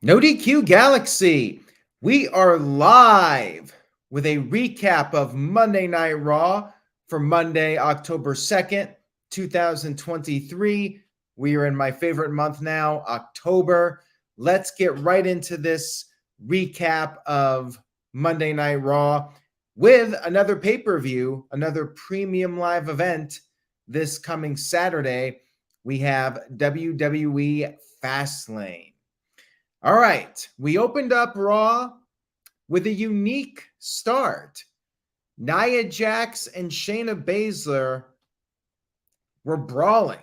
NoDQ Galaxy, we are live with a recap of Monday Night Raw for Monday, October 2nd, 2023. We are in my favorite month now, October. Let's get right into this recap of Monday Night Raw with another pay-per-view, another premium live event this coming Saturday. We have WWE Fastlane. All right, we opened up Raw with a unique start. Nia Jax and Shayna Baszler were brawling.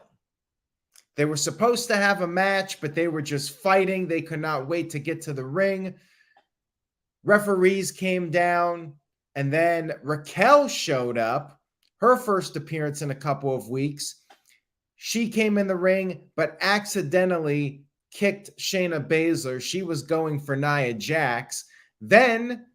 They were supposed to have a match, but they were just fighting. They could not wait to get to the ring. Referees came down, and then Raquel showed up, her first appearance in a couple of weeks. She came in the ring, but accidentally kicked Shayna Baszler. She was going for Nia Jax. Then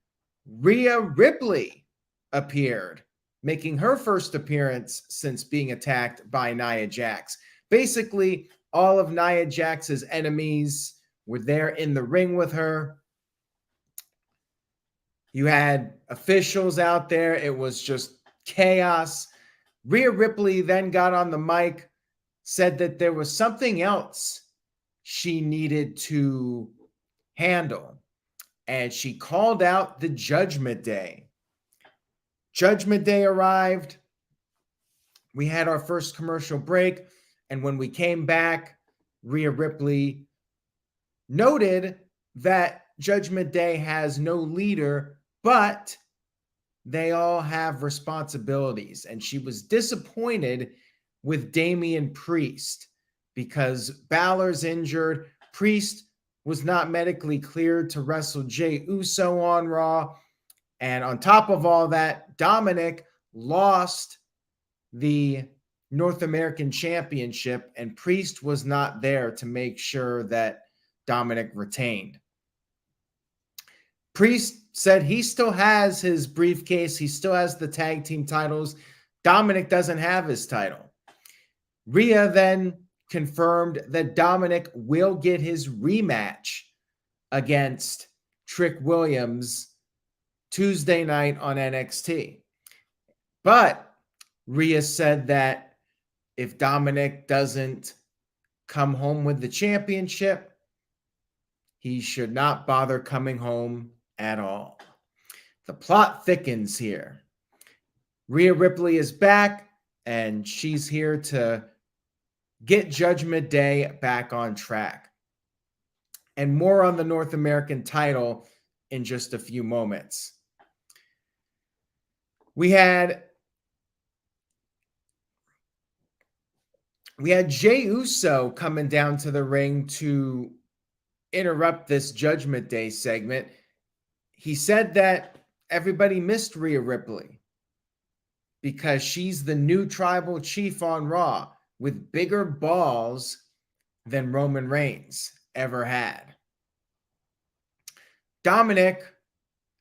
Rhea Ripley appeared, making her first appearance since being attacked by Nia Jax. Basically, all of Nia Jax's enemies were there in the ring with her. You had officials out there. It was just chaos. Rhea Ripley then got on the mic, said that there was something else she needed to handle, and she called out the Judgment Day. Judgment Day arrived. We had our first commercial break, and when we came back, Rhea Ripley noted that Judgment Day has no leader, but they all have responsibilities, and she was disappointed with Damian Priest because Balor's injured. Priest was not medically cleared to wrestle Jey Uso on Raw. And on top of all that, Dominic lost the North American Championship, and Priest was not there to make sure that Dominic retained. Priest said he still has his briefcase. He still has the tag team titles. Dominic doesn't have his title. Rhea then confirmed that Dominic will get his rematch against Trick Williams Tuesday night on NXT. But Rhea said that if Dominic doesn't come home with the championship, he should not bother coming home at all. The plot thickens here. Rhea Ripley is back, and she's here to get Judgment Day back on track. And more on the North American title in just a few moments. We had Jey Uso coming down to the ring to interrupt this Judgment Day segment. He said that everybody missed Rhea Ripley because she's the new tribal chief on Raw with bigger balls than Roman Reigns ever had. Dominic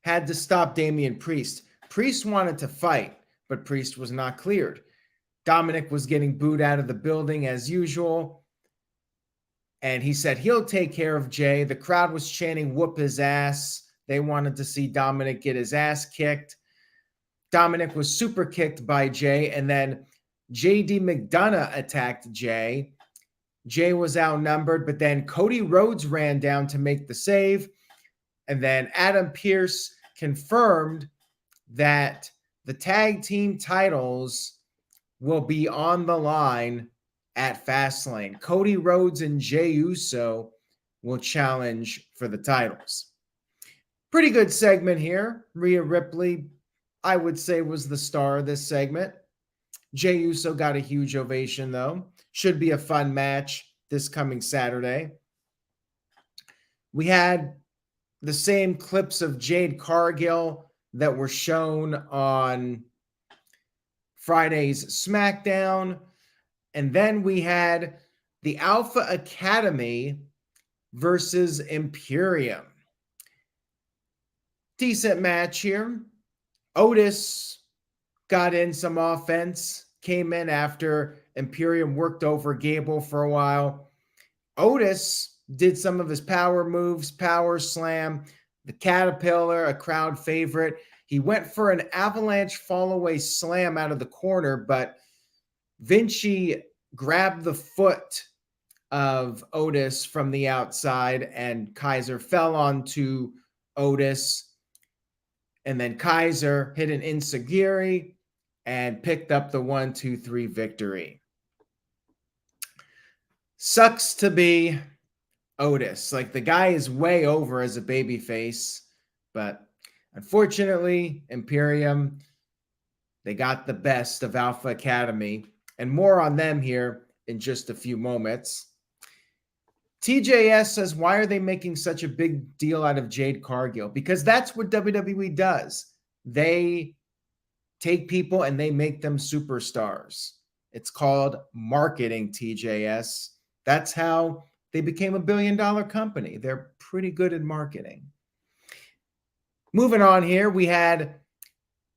had to stop Damian Priest. Priest wanted to fight, but Priest was not cleared. Dominic was getting booed out of the building as usual, and he said he'll take care of Jey. The crowd was chanting, "Whoop his ass." They wanted to see Dominic get his ass kicked. Dominic was super kicked by Jey, and then JD McDonough attacked Jey. Jey was outnumbered, but then Cody Rhodes ran down to make the save. And then Adam Pearce confirmed that the tag team titles will be on the line at Fastlane. Cody Rhodes and Jey Uso will challenge for the titles. Pretty good segment here. Rhea Ripley, I would say, was the star of this segment. Jey Uso got a huge ovation, though. Should be a fun match this coming Saturday. We had the same clips of Jade Cargill that were shown on Friday's SmackDown. And then we had the Alpha Academy versus Imperium. Decent match here. Otis got in some offense, came in after Imperium worked over Gable for a while. Otis did some of his power moves, power slam, the caterpillar, a crowd favorite. He went for an avalanche fall away slam out of the corner, but Vinci grabbed the foot of Otis from the outside, and Kaiser fell onto Otis. And then Kaiser hit an enziguri and picked up the 1-2-3 victory. Sucks to be Otis. Like, the guy is way over as a babyface, but unfortunately, Imperium, they got the best of Alpha Academy, and more on them here in just a few moments. TJS says, why are they making such a big deal out of Jade Cargill? Because that's what WWE does. They take people and they make them superstars. It's called marketing, TJS. That's how they became $1 billion company. They're pretty good at marketing. Moving on here, we had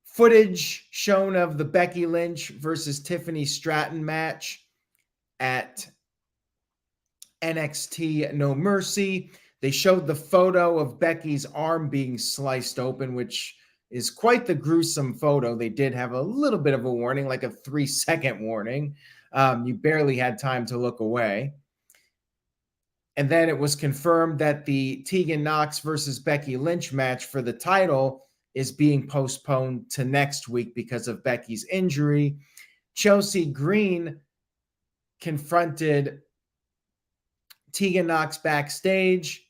footage shown of the Becky Lynch versus Tiffany Stratton match at NXT No Mercy. They showed the photo of Becky's arm being sliced open, which is quite the gruesome photo. They did have a little bit of a warning, like a 3-second warning. You barely had time to look away. And then it was confirmed that the Tegan Knox versus Becky Lynch match for the title is being postponed to next week because of Becky's injury. Chelsea Green confronted Tegan Knox backstage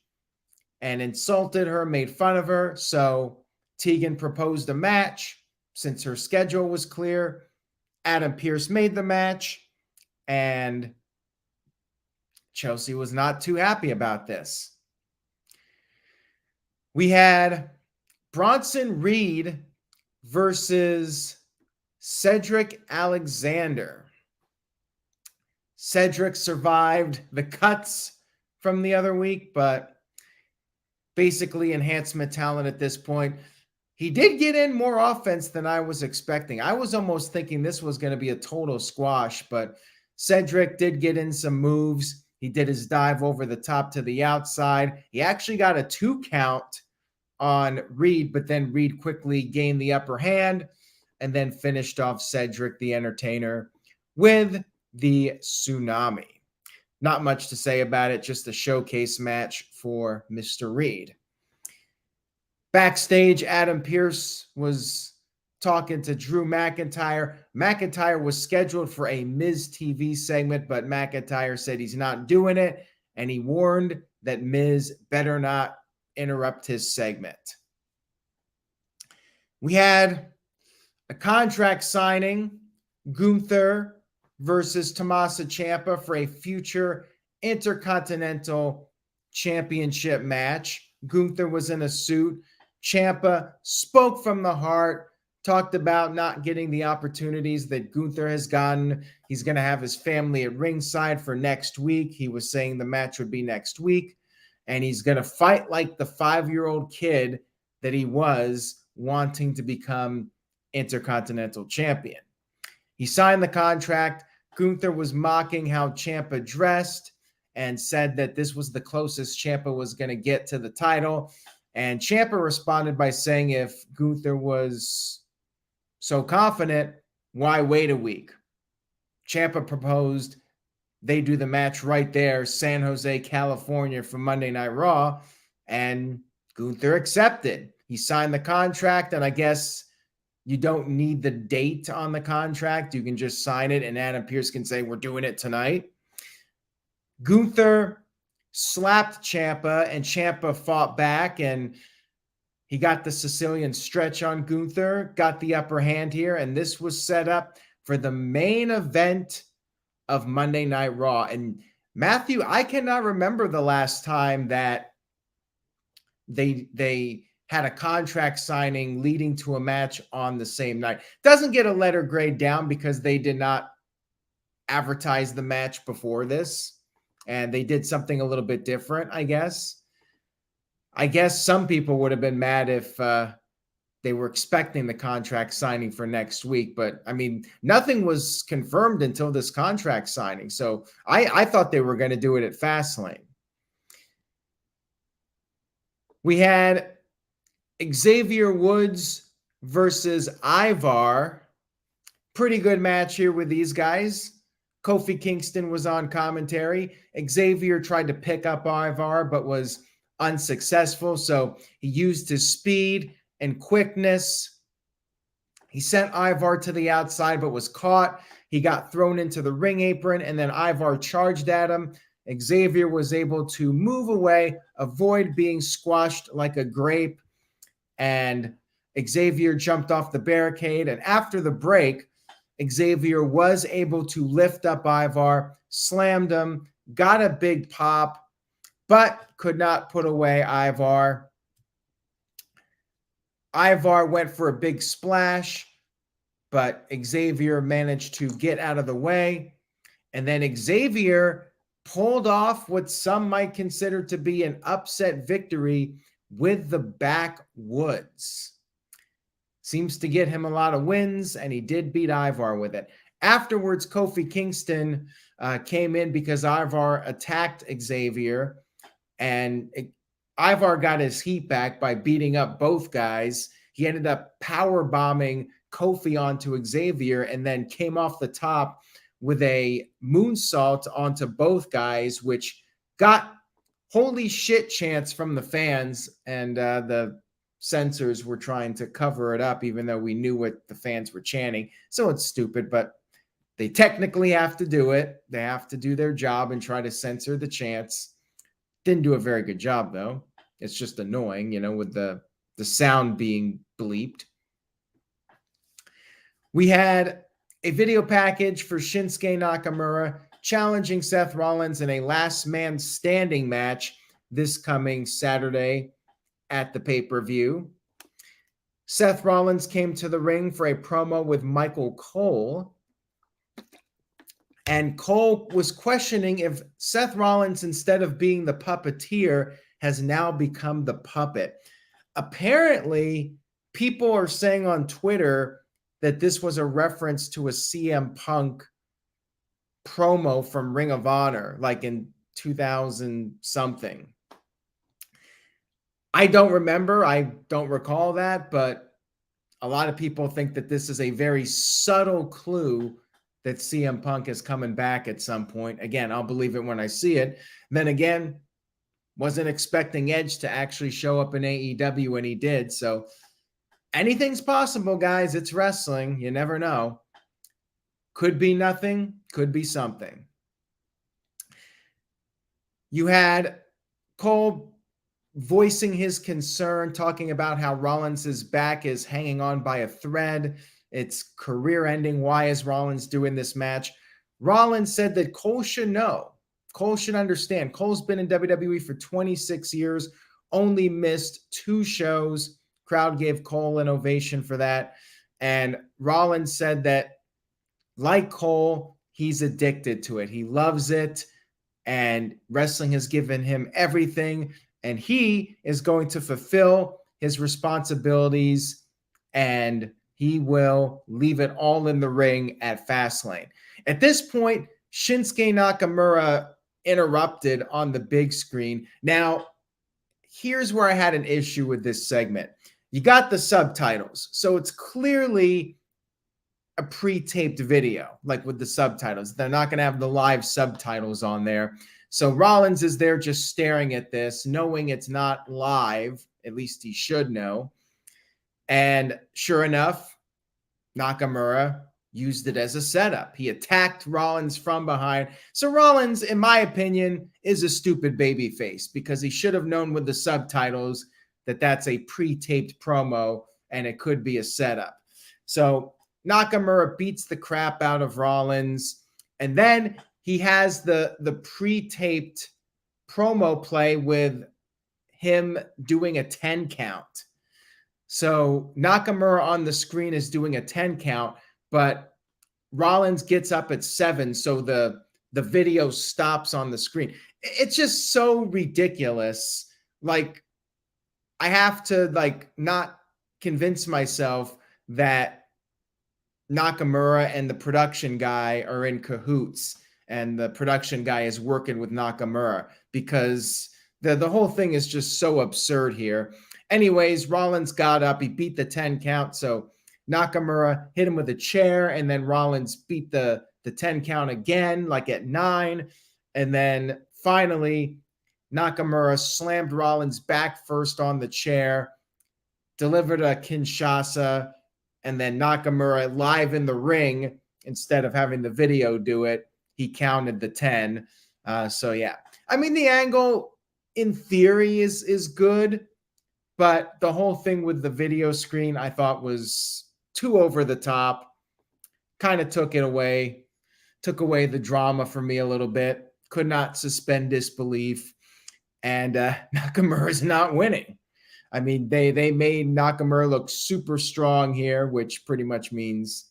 and insulted her, made fun of her. So Tegan proposed a match since her schedule was clear. Adam Pearce made the match, and Chelsea was not too happy about this. We had Bronson Reed versus Cedric Alexander. Cedric survived the cuts from the other week, but basically enhancement talent at this point. He did get in more offense than I was expecting. I was almost thinking this was going to be a total squash, but Cedric did get in some moves. He did his dive over the top to the outside. He actually got a 2 count on Reed, but then Reed quickly gained the upper hand and then finished off Cedric the Entertainer with the Tsunami. Not much to say about it, just a showcase match for Mr. Reed. Backstage, Adam Pearce was talking to Drew McIntyre. McIntyre was scheduled for a Miz TV segment, but McIntyre said he's not doing it, and he warned that Miz better not interrupt his segment. We had a contract signing, Gunther versus Tommaso Ciampa for a future Intercontinental Championship match. Gunther was in a suit. Ciampa spoke from the heart, talked about not getting the opportunities that Gunther has gotten. He's going to have his family at ringside for next week. He was saying the match would be next week, and he's going to fight like the 5-year-old kid that he was, wanting to become Intercontinental Champion. He signed the contract. Gunther was mocking how Ciampa dressed and said that this was the closest Ciampa was going to get to the title. And Ciampa responded by saying, if Gunther was so confident, why wait a week? Ciampa proposed they do the match right there, San Jose, California, for Monday Night Raw, and Gunther accepted. He signed the contract, and I guess you don't need the date on the contract. You can just sign it, and Adam Pearce can say, we're doing it tonight. Gunther slapped Ciampa, and Ciampa fought back, and he got the Sicilian stretch on Gunther, got the upper hand here, and this was set up for the main event of Monday Night Raw. And Matthew, I cannot remember the last time that they had a contract signing leading to a match on the same night. Doesn't get a letter grade down because they did not advertise the match before this, and they did something a little bit different, I guess. I guess some people would have been mad if they were expecting the contract signing for next week. But, I mean, nothing was confirmed until this contract signing. So I thought they were going to do it at Fastlane. We had Xavier Woods versus Ivar. Pretty good match here with these guys. Kofi Kingston was on commentary. Xavier tried to pick up Ivar, but was unsuccessful. So he used his speed and quickness. He sent Ivar to the outside, but was caught. He got thrown into the ring apron, and then Ivar charged at him. Xavier was able to move away, avoid being squashed like a grape, and Xavier jumped off the barricade. And after the break, Xavier was able to lift up Ivar, slammed him, got a big pop, but could not put away Ivar. Ivar went for a big splash, but Xavier managed to get out of the way. And then Xavier pulled off what some might consider to be an upset victory with the backwoods. Seems to get him a lot of wins, and he did beat Ivar with it. Afterwards, Kofi Kingston came in because Ivar attacked Xavier, and Ivar got his heat back by beating up both guys. He ended up power bombing Kofi onto Xavier and then came off the top with a moonsault onto both guys, which got holy shit chants from the fans, and the censors were trying to cover it up, even though we knew what the fans were chanting. So it's stupid, but they technically have to do it. They have to do their job and try to censor the chants. Didn't do a very good job, though. It's just annoying, you know, with the sound being bleeped. We had a video package for Shinsuke Nakamura challenging Seth Rollins in a last man standing match this coming Saturday at the pay-per-view. Seth Rollins came to the ring for a promo with Michael Cole, and Cole was questioning if Seth Rollins, instead of being the puppeteer, has now become the puppet. Apparently, people are saying on Twitter that this was a reference to a CM Punk promo from Ring of Honor, like in 2000 something. I don't remember. I don't recall that, but a lot of people think that this is a very subtle clue that CM Punk is coming back at some point. Again, I'll believe it when I see it. Then again, wasn't expecting Edge to actually show up in AEW when he did. So anything's possible, guys. It's wrestling. You never know. Could be nothing. Could be something. You had Cole voicing his concern, talking about how Rollins' back is hanging on by a thread. It's career-ending. Why is Rollins doing this match? Rollins said that Cole should know. Cole should understand. Cole's been in WWE for 26 years, only missed 2 shows. Crowd gave Cole an ovation for that. And Rollins said that, like Cole, he's addicted to it. He loves it, and wrestling has given him everything. And he is going to fulfill his responsibilities, and he will leave it all in the ring at Fastlane. At this point, Shinsuke Nakamura interrupted on the big screen. Now, here's where I had an issue with this segment. You got the subtitles, so it's clearly a pre-taped video, like with the subtitles. They're not going to have the live subtitles on there. So Rollins is there just staring at this, knowing it's not live. At least he should know. And sure enough, Nakamura used it as a setup. He attacked Rollins from behind. So Rollins, in my opinion, is a stupid babyface because he should have known with the subtitles that that's a pre-taped promo and it could be a setup. So Nakamura beats the crap out of Rollins, and then he has the pre-taped promo play with him doing a 10 count. So Nakamura on the screen is doing a 10 count, but Rollins gets up at 7, so the video stops on the screen. It's just so ridiculous. Like, I have to not convince myself that Nakamura and the production guy are in cahoots and the production guy is working with Nakamura, because The whole thing is just so absurd here. Anyways, Rollins got up. He beat the 10 count. So Nakamura hit him with a chair, and then Rollins beat the 10 count again, like at 9. And then finally, Nakamura slammed Rollins back first on the chair, delivered a Kinshasa, and then Nakamura live in the ring, instead of having the video do it, he counted the 10. So yeah, I mean, the angle in theory is good, but the whole thing with the video screen I thought was too over the top. Kind of took away the drama for me a little bit. Could not suspend disbelief. And Nakamura's not winning. I mean, they made Nakamura look super strong here, which pretty much means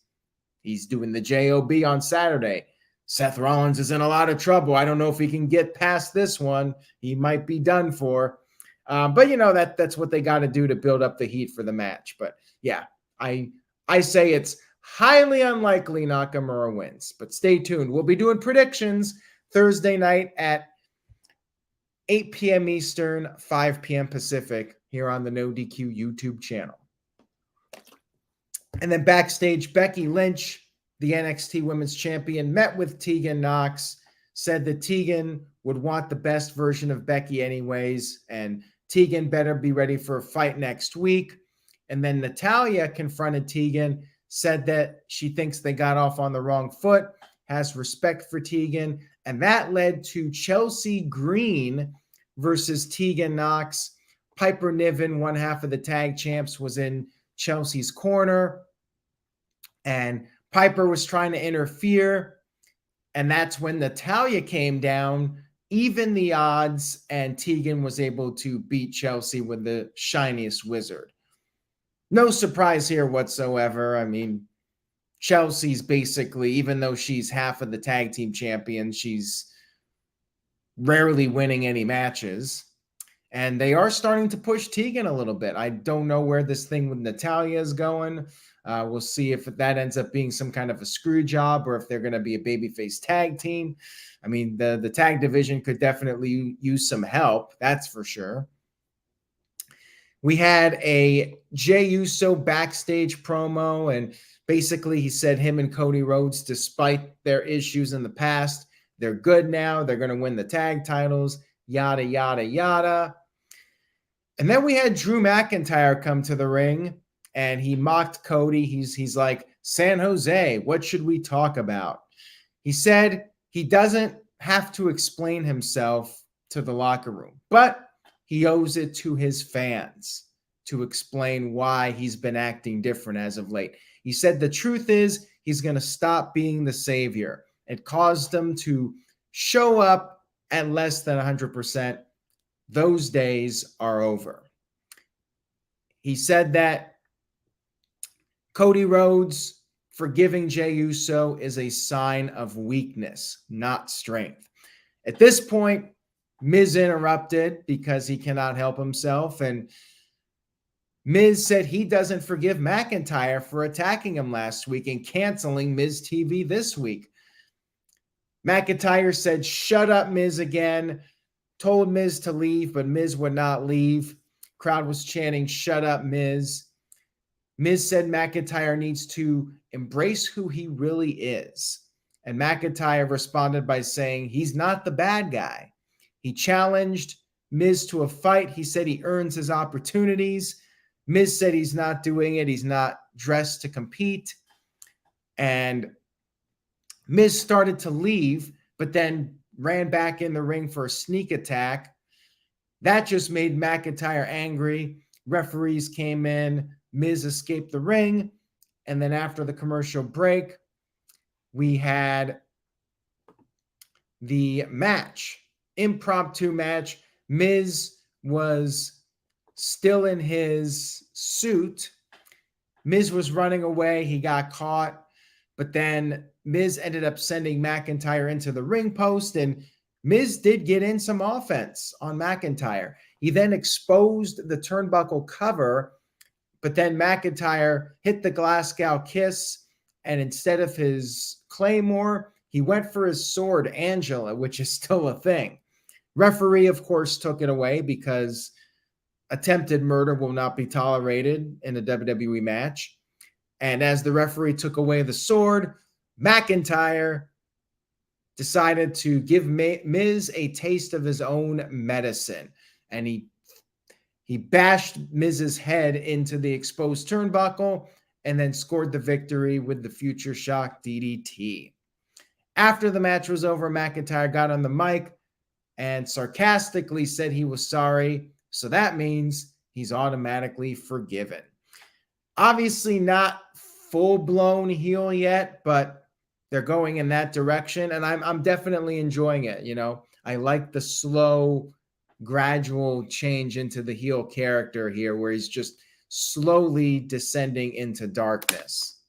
he's doing the JOB on Saturday. Seth Rollins is in a lot of trouble. I don't know if he can get past this one. He might be done for. But you know, that's what they got to do to build up the heat for the match. But yeah, I say it's highly unlikely Nakamura wins. But stay tuned. We'll be doing predictions Thursday night at 8 p.m. Eastern, 5 p.m. Pacific here on the NoDQ YouTube channel. And then backstage, Becky Lynch, the NXT Women's Champion, met with Tegan Nox, said that Tegan would want the best version of Becky anyways, and Tegan better be ready for a fight next week. And then Natalya confronted Tegan, said that she thinks they got off on the wrong foot, has respect for Tegan, and that led to Chelsea Green versus Tegan Nox. Piper Niven, one half of the tag champs, was in Chelsea's corner, and Piper was trying to interfere, and that's when Natalya came down, even the odds, and Tegan was able to beat Chelsea with the shiniest wizard. No surprise here whatsoever. I mean, Chelsea's basically, even though she's half of the tag team champions, she's rarely winning any matches. And they are starting to push Tegan a little bit. I don't know where this thing with Natalya is going. We'll see if that ends up being some kind of a screw job or if they're going to be a babyface tag team. I mean, the tag division could definitely use some help. That's for sure. We had a Jey Uso backstage promo, and basically he said him and Cody Rhodes, despite their issues in the past, they're good now. They're going to win the tag titles, yada, yada, yada. And then we had Drew McIntyre come to the ring, and he mocked Cody. He's like, San Jose, what should we talk about? He said he doesn't have to explain himself to the locker room, but he owes it to his fans to explain why he's been acting different as of late. He said the truth is he's going to stop being the savior. It caused him to show up at less than 100%. Those days are over. He said that Cody Rhodes forgiving Jey Uso is a sign of weakness, not strength. At this point, Miz interrupted because he cannot help himself, and Miz said he doesn't forgive McIntyre for attacking him last week and canceling Miz TV this week. McIntyre said, shut up, Miz, again, told Miz to leave, but Miz would not leave. Crowd was chanting, shut up, Miz. Miz said McIntyre needs to embrace who he really is. And McIntyre responded by saying he's not the bad guy. He challenged Miz to a fight. He said he earns his opportunities. Miz said he's not doing it. He's not dressed to compete. And Miz started to leave, but then ran back in the ring for a sneak attack. That just made McIntyre angry. Referees came in. Miz escaped the ring. And then after the commercial break, we had the match, impromptu match. Miz was still in his suit. Miz was running away. He got caught. But then Miz ended up sending McIntyre into the ring post, and Miz did get in some offense on McIntyre. He then exposed the turnbuckle cover, but then McIntyre hit the Glasgow kiss, and instead of his Claymore, he went for his sword, Angela, which is still a thing. Referee, of course, took it away because attempted murder will not be tolerated in a WWE match. And as the referee took away the sword, McIntyre decided to give Miz a taste of his own medicine. And he bashed Miz's head into the exposed turnbuckle and then scored the victory with the Future Shock DDT. After the match was over, McIntyre got on the mic and sarcastically said he was sorry. So that means he's automatically forgiven. Obviously not full-blown heel yet, but they're going in that direction, and I'm definitely enjoying it. You know, I like the slow, gradual change into the heel character here, where he's just slowly descending into darkness.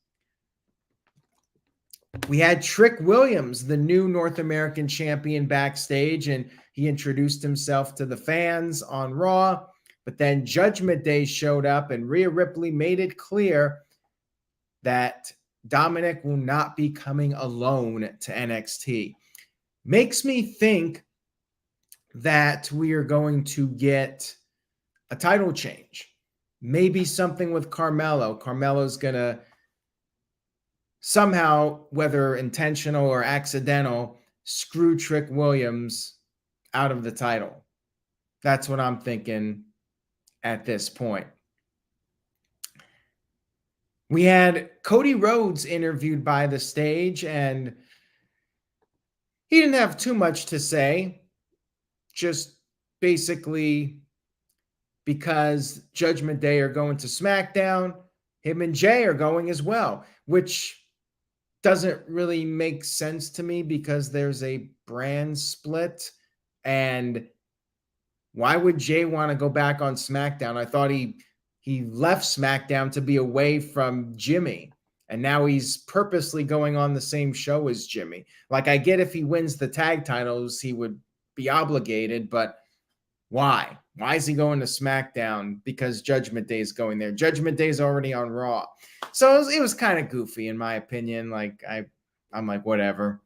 We had Trick Williams, the new North American champion, backstage, and he introduced himself to the fans on Raw. But then Judgment Day showed up, and Rhea Ripley made it clear that Dominic will not be coming alone to NXT. Makes me think that we are going to get a title change. Maybe something with Carmelo. Carmelo's going to somehow, whether intentional or accidental, screw Trick Williams out of the title. That's what I'm thinking at this point. We had Cody Rhodes interviewed by the stage, and he didn't have too much to say. Just basically because Judgment Day are going to SmackDown, him and Jay are going as well, which doesn't really make sense to me because there's a brand split. And why would Jay want to go back on SmackDown? I thought he left SmackDown to be away from Jimmy, and now he's purposely going on the same show as Jimmy. Like, I get if he wins the tag titles, he would be obligated, but why? Why is he going to SmackDown? Because Judgment Day is going there. Judgment Day is already on Raw. So it was kind of goofy, in my opinion. Like, I'm like, whatever.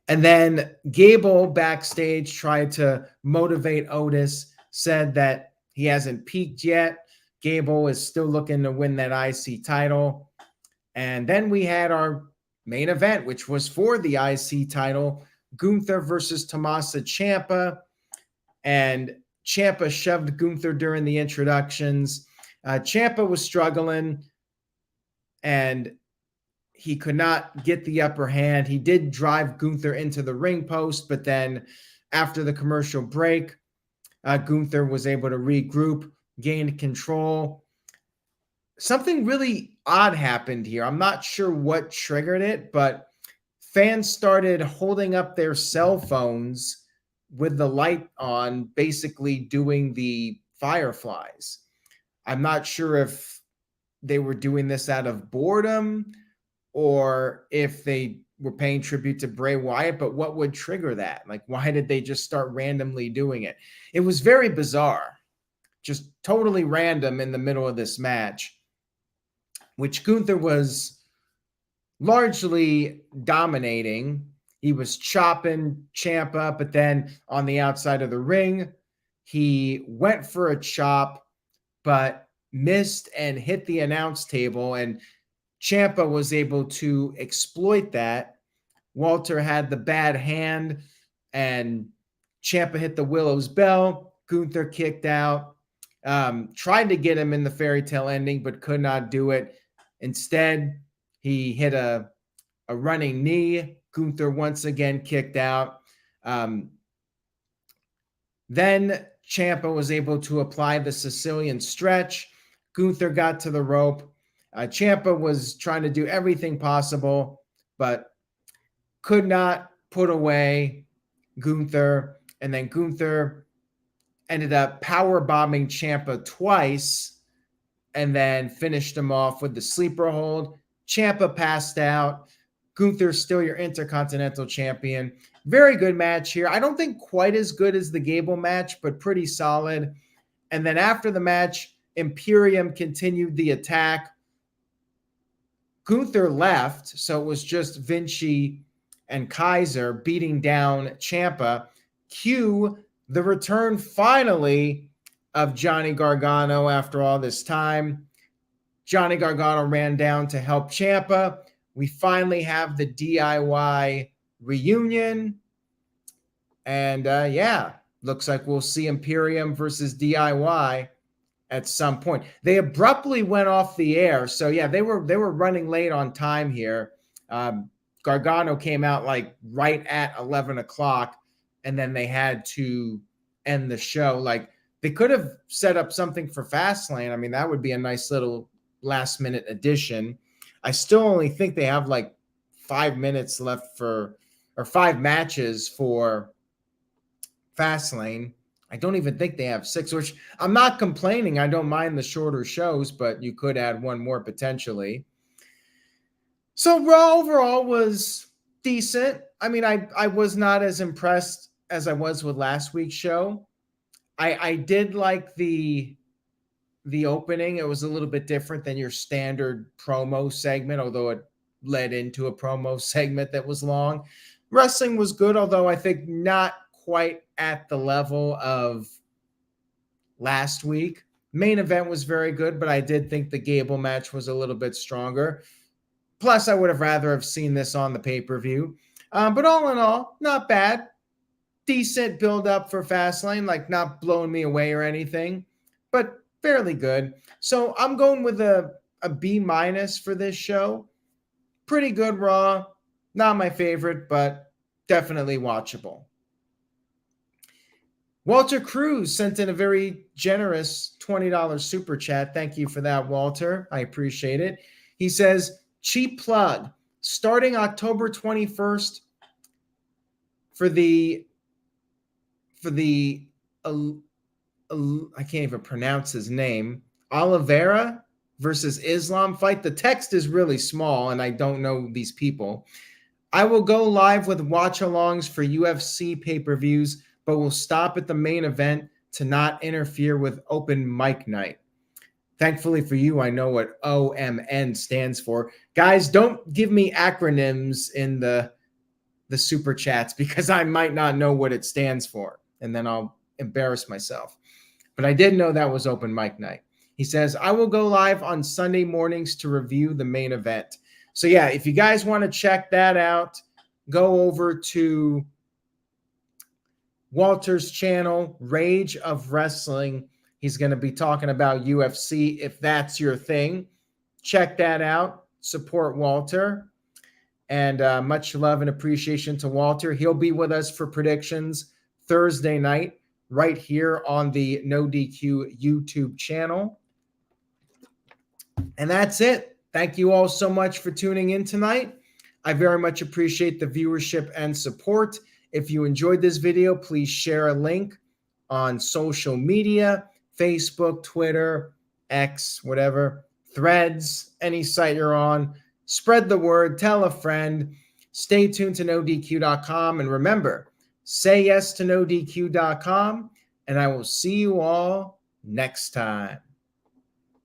And then Gable backstage tried to motivate Otis, said that he hasn't peaked yet. Gable is still looking to win that IC title. And then we had our main event, which was for the IC title, Gunther versus Tommaso Ciampa. And Ciampa shoved Gunther during the introductions. Ciampa was struggling, and he could not get the upper hand. He did drive Gunther into the ring post, but then after the commercial break, Gunther was able to regroup, gained control. Something really odd happened here. I'm not sure what triggered it, but fans started holding up their cell phones with the light on, basically doing the fireflies. I'm not sure if they were doing this out of boredom or if they were paying tribute to Bray Wyatt, but what would trigger that? Like, why did they just start randomly doing it? It was very bizarre, just totally random in the middle of this match, which Gunther was largely dominating. He was chopping Ciampa, but then on the outside of the ring, he went for a chop, but missed and hit the announce table, and Ciampa was able to exploit that. Walter had the bad hand, and Ciampa hit the Willow's Bell. Gunther kicked out, tried to get him in the fairy tale ending, but could not do it. Instead, he hit a running knee. Gunther once again kicked out. Then Ciampa was able to apply the Sicilian stretch. Gunther got to the rope. Ciampa was trying to do everything possible, but could not put away Gunther. And then Gunther ended up power bombing Ciampa twice and then finished him off with the sleeper hold. Ciampa passed out. Gunther's still your Intercontinental Champion. Very good match here. I don't think quite as good as the Gable match, but pretty solid. And then after the match, Imperium continued the attack. Gunther left, so it was just Vinci and Kaiser beating down Ciampa. cue the return finally of Johnny Gargano after all this time. Johnny Gargano ran down to help Ciampa. We finally have the DIY reunion. And yeah, looks like we'll see Imperium versus DIY at some point. They abruptly went off the air. So yeah, they were running late on time here. Gargano came out like right at 11 o'clock, and then they had to end the show. Like, they could have set up something for Fastlane. I mean, that would be a nice little last minute addition. I still only think they have like 5 minutes left or 5 matches for Fastlane. I don't even think they have 6, which I'm not complaining. I don't mind the shorter shows, but you could add one more potentially. So Raw overall was decent. I mean, I was not as impressed as I was with last week's show. I did like the opening. It was a little bit different than your standard promo segment, although it led into a promo segment that was long. Wrestling was good, although I think not quite at the level of last week. Main event was very good, but I did think the Gable match was a little bit stronger. Plus, I would have rather have seen this on the pay-per-view. But all in all, not bad. Decent build-up for Fastlane, like not blowing me away or anything, but fairly good. So I'm going with a B- for this show. Pretty good Raw. Not my favorite, but definitely watchable. Walter Cruz sent in a very generous $20 super chat. Thank you for that, Walter. I appreciate it. He says, cheap plug, starting October 21st for the I can't even pronounce his name, Oliveira versus Islam fight. The text is really small, and I don't know these people. I will go live with watch-alongs for UFC pay-per-views, but will stop at the main event to not interfere with open mic night. Thankfully for you, I know what OMN stands for. Guys, don't give me acronyms in the super chats because I might not know what it stands for, and then I'll embarrass myself. But I did know that was open mic night. He says, I will go live on Sunday mornings to review the main event. So yeah, if you guys want to check that out, go over to Walter's channel, Rage of Wrestling. He's going to be talking about UFC. If that's your thing, check that out. Support Walter. And much love and appreciation to Walter. He'll be with us for predictions Thursday night right here on the NoDQ YouTube channel. And that's it. Thank you all so much for tuning in tonight. I very much appreciate the viewership and support. If you enjoyed this video, please share a link on social media, Facebook, Twitter, X, whatever, Threads, any site you're on. Spread the word, tell a friend. Stay tuned to NoDQ.com. And remember, say yes to NoDQ.com. And I will see you all next time.